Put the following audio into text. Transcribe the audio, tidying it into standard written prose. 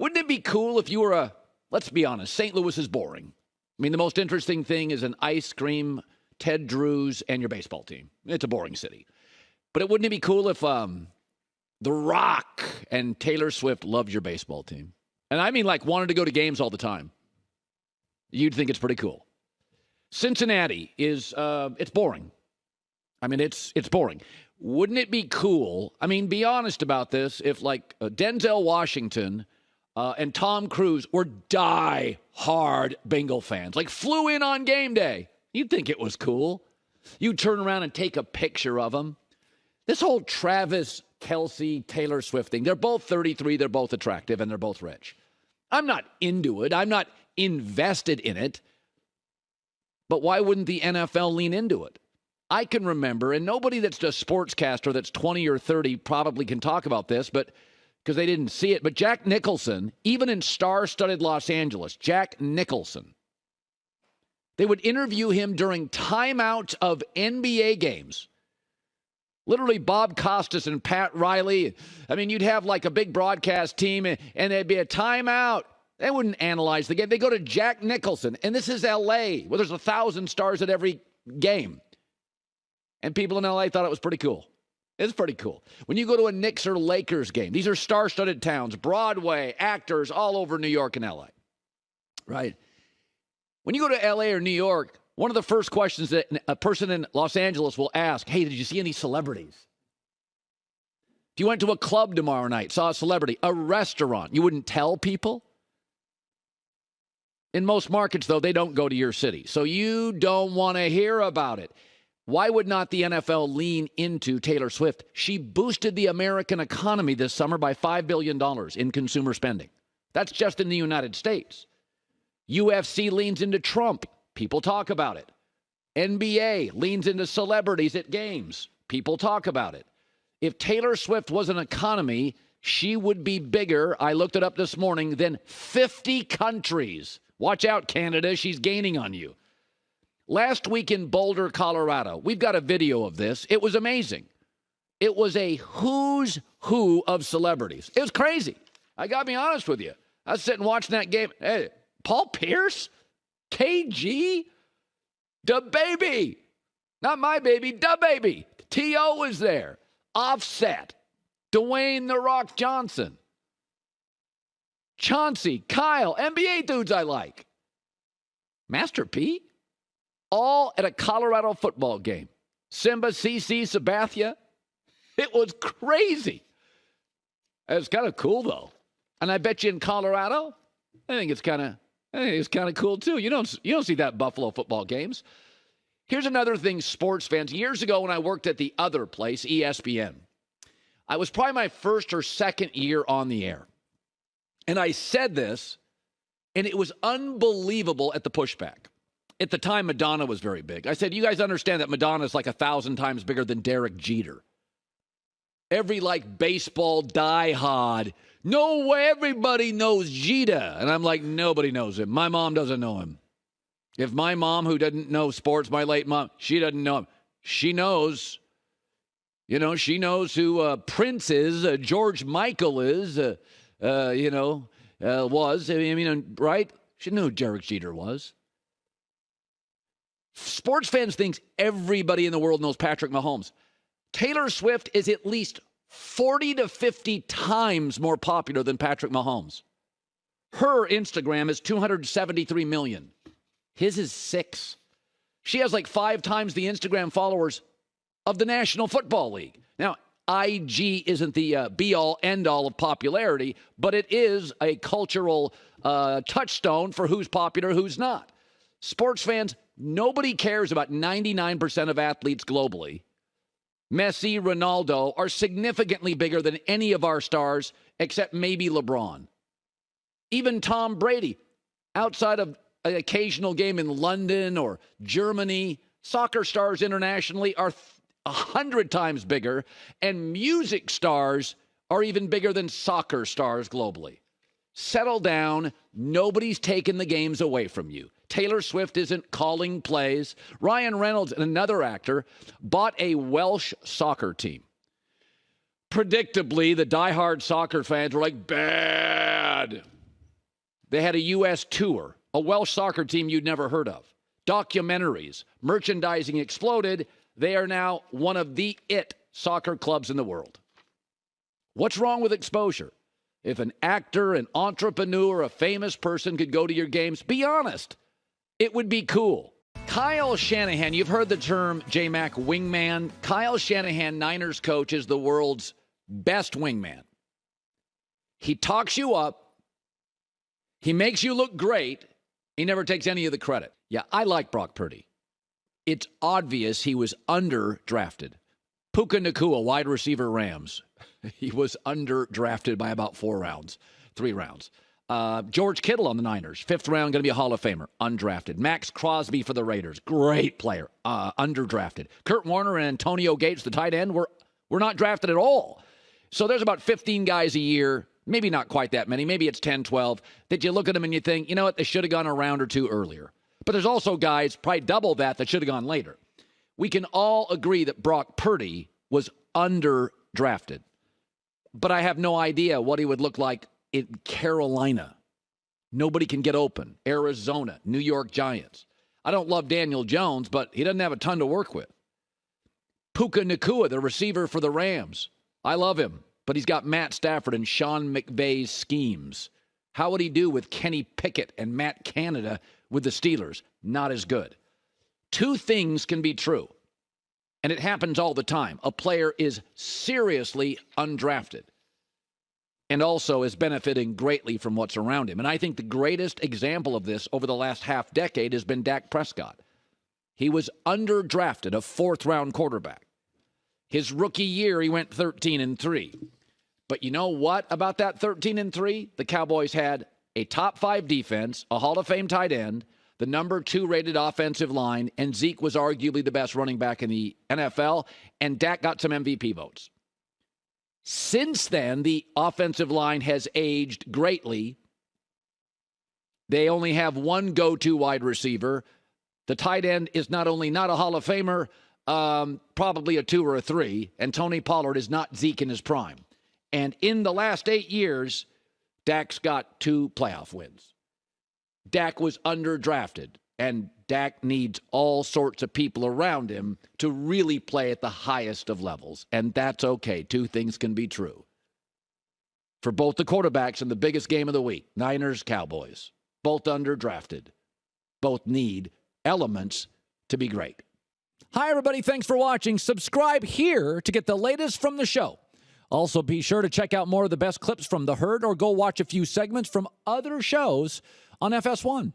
Wouldn't it be cool if you were let's be honest, St. Louis is boring. I mean, the most interesting thing is an ice cream, Ted Drews, and your baseball team. It's a boring city. But wouldn't it be cool if The Rock and Taylor Swift loved your baseball team? And I mean, like, wanted to go to games all the time. You'd think it's pretty cool. Cincinnati is, it's boring. I mean, it's boring. Wouldn't it be cool, I mean, be honest about this, if, like, Denzel Washington and Tom Cruise were die-hard Bengal fans, like, flew in on game day? You'd think it was cool. You'd turn around and take a picture of them. This whole Travis Kelce-Taylor Swift thing, they're both 33, they're both attractive, and they're both rich. I'm not into it. I'm not invested in it. But why wouldn't the NFL lean into it? I can remember, and nobody that's a sportscaster that's 20 or 30 probably can talk about this, but because they didn't see it. But Jack Nicholson, even in star-studded Los Angeles, Jack Nicholson, they would interview him during timeouts of NBA games. Literally Bob Costas and Pat Riley. I mean, you'd have like a big broadcast team, and there'd be a timeout. They wouldn't analyze the game. They go to Jack Nicholson, and this is L.A., where there's 1,000 stars at every game. And people in L.A. thought it was pretty cool. It's pretty cool. When you go to a Knicks or Lakers game, these are star-studded towns, Broadway, actors all over New York and L.A., right? When you go to L.A. or New York, one of the first questions that a person in Los Angeles will ask, hey, did you see any celebrities? If you went to a club tomorrow night, saw a celebrity, a restaurant, you wouldn't tell people? In most markets, though, they don't go to your city. So you don't want to hear about it. Why would not the NFL lean into Taylor Swift? She boosted the American economy this summer by $5 billion in consumer spending. That's just in the United States. UFC leans into Trump. People talk about it. NBA leans into celebrities at games. People talk about it. If Taylor Swift was an economy, she would be bigger, I looked it up this morning, than 50 countries. Watch out, Canada. She's gaining on you. Last week in Boulder, Colorado, we've got a video of this. It was amazing. It was a who's who of celebrities. It was crazy. I got to be honest with you. I was sitting watching that game. Hey, Paul Pierce? KG? Da Baby. Not my baby, Da Baby. T.O. was there. Offset. Dwayne The Rock Johnson. Chauncey, Kyle, NBA dudes I like. Master P? All at a Colorado football game. Simba, CC, Sabathia. It was crazy. It was kind of cool, though. And I bet you in Colorado, I think it's kind of cool, too. You don't see that at Buffalo football games. Here's another thing, sports fans. Years ago when I worked at the other place, ESPN, I was probably my first or second year on the air. And I said this, and it was unbelievable at the pushback. At the time, Madonna was very big. I said, you guys understand that Madonna is like 1,000 times bigger than Derek Jeter. Every, like, baseball diehard. No way, everybody knows Jeter. And I'm like, nobody knows him. My mom doesn't know him. If my mom, who doesn't know sports, my late mom, she doesn't know him. She knows. She knows who Prince is, George Michael is, was. I mean, right? She knew who Derek Jeter was. Sports fans think everybody in the world knows Patrick Mahomes. Taylor Swift is at least 40 to 50 times more popular than Patrick Mahomes. Her Instagram is 273 million. His is 6. She has like 5 times the Instagram followers of the National Football League. Now, IG isn't the be-all, end-all of popularity, but it is a cultural touchstone for who's popular, who's not. Sports fans, nobody cares about 99% of athletes globally. Messi, Ronaldo are significantly bigger than any of our stars except maybe LeBron. Even Tom Brady, outside of an occasional game in London or Germany, soccer stars internationally are 100 times bigger, and music stars are even bigger than soccer stars globally. Settle down. Nobody's taking the games away from you. Taylor Swift isn't calling plays. Ryan Reynolds, another actor, bought a Welsh soccer team. Predictably, the diehard soccer fans were like, bad. They had a U.S. tour, a Welsh soccer team you'd never heard of, documentaries, merchandising exploded. They are now one of the soccer clubs in the world. What's wrong with exposure? If an actor, an entrepreneur, a famous person could go to your games, be honest, it would be cool. Kyle Shanahan, you've heard the term J-Mac wingman. Kyle Shanahan, Niners coach, is the world's best wingman. He talks you up. He makes you look great. He never takes any of the credit. Yeah, I like Brock Purdy. It's obvious he was underdrafted. Puka Nacua, wide receiver, Rams. He was underdrafted by about 3 rounds. George Kittle on the Niners, 5th round, going to be a Hall of Famer, undrafted. Max Crosby for the Raiders, great player, underdrafted. Kurt Warner and Antonio Gates, the tight end, were not drafted at all. So there's about 15 guys a year, maybe not quite that many, maybe it's 10, 12, that you look at them and you think, you know what, they should have gone a round or 2 earlier. But there's also guys, probably double that should have gone later. We can all agree that Brock Purdy was underdrafted. But I have no idea what he would look like in Carolina. Nobody can get open. Arizona, New York Giants. I don't love Daniel Jones, but he doesn't have a ton to work with. Puka Nacua, the receiver for the Rams. I love him, but he's got Matt Stafford and Sean McVay's schemes. How would he do with Kenny Pickett and Matt Canada with the Steelers? Not as good. 2 things can be true, and it happens all the time. A player is seriously undrafted and also is benefiting greatly from what's around him. And I think the greatest example of this over the last half decade has been Dak Prescott. He was underdrafted, a 4th-round quarterback. His rookie year, he went 13-3. But you know what about that 13-3? The Cowboys had a top 5 defense, a Hall of Fame tight end, the number 2 rated offensive line, and Zeke was arguably the best running back in the NFL, and Dak got some MVP votes. Since then, the offensive line has aged greatly. They only have one go-to wide receiver. The tight end is not only not a Hall of Famer, probably a 2 or a 3, and Tony Pollard is not Zeke in his prime. And in the last 8 years, Dak's got 2 playoff wins. Dak was underdrafted, and Dak needs all sorts of people around him to really play at the highest of levels, and that's okay. 2 things can be true. For both the quarterbacks in the biggest game of the week, Niners, Cowboys, both underdrafted, both need elements to be great. Hi, everybody. Thanks for watching. Subscribe here to get the latest from the show. Also, be sure to check out more of the best clips from The Herd or go watch a few segments from other shows on FS1.